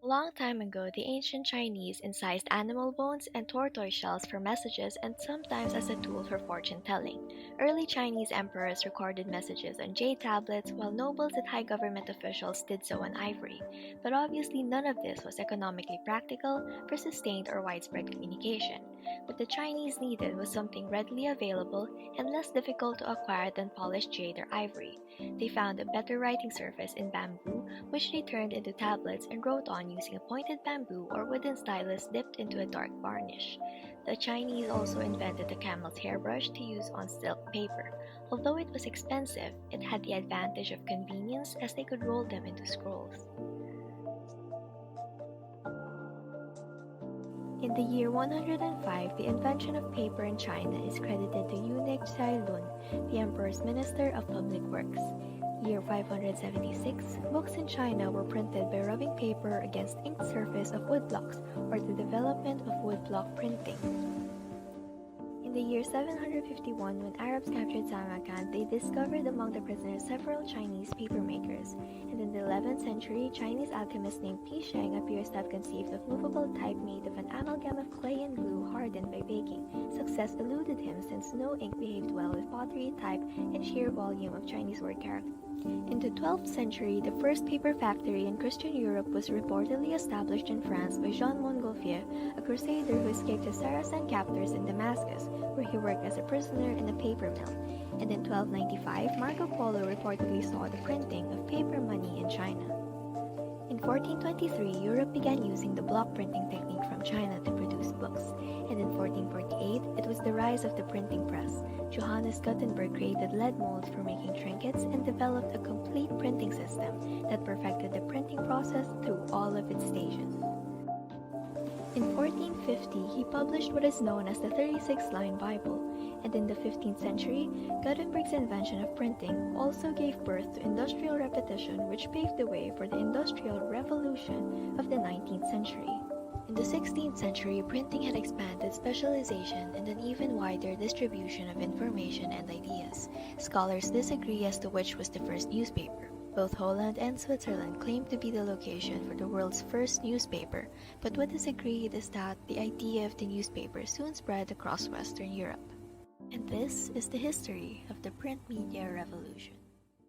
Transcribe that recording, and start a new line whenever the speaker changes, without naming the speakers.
A long time ago, the ancient Chinese incised animal bones and tortoise shells for messages and sometimes as a tool for fortune telling. Early Chinese emperors recorded messages on jade tablets, while nobles and high government officials did so on ivory. But obviously, none of this was economically practical for sustained or widespread communication. What the Chinese needed was something readily available and less difficult to acquire than polished jade or ivory. They found a better writing surface in bamboo, which they turned into tablets and wrote on using a pointed bamboo or wooden stylus dipped into a dark varnish. The Chinese also invented the camel's hairbrush to use on silk paper. Although it was expensive, it had the advantage of convenience as they could roll them into scrolls. In the year 105, the invention of paper in China is credited to Eunuch Cai Lun, the emperor's minister of public works. Year 576, books in China were printed by rubbing paper against inked surface of woodblocks, or the development of woodblock printing. In the year 751, when Arabs captured Samarkand, they discovered among the prisoners several Chinese papermakers, and in the 11th century, Chinese alchemist named Pi Sheng appears to have conceived of movable type made of an amalgam of clay and glue hardened by baking. Success eluded him since no ink behaved well with pottery type and sheer volume of Chinese word characters. In the 12th century, the first paper factory in Christian Europe was reportedly established in France by Jean Montgolfier, a crusader who escaped his Saracen captors in Damascus, where he worked as a prisoner in a paper mill. And in 1295, Marco Polo reportedly saw the printing of paper money in China. In 1423, Europe began using the block printing technique from China to produce books, and in 1448, it was the rise of the printing press. Johannes Gutenberg created lead molds for making trinkets and developed a complete printing system that perfected the printing process through all of its stages. In 1450, he published what is known as the 36-line Bible, and in the 15th century, Gutenberg's invention of printing also gave birth to industrial repetition, which paved the way for the Industrial Revolution of the 19th century. In the 16th century, printing had expanded specialization and an even wider distribution of information and ideas. Scholars disagree as to which was the first newspaper. Both Holland and Switzerland claim to be the location for the world's first newspaper, but what is agreed is that the idea of the newspaper soon spread across Western Europe. And this is the history of the print media revolution.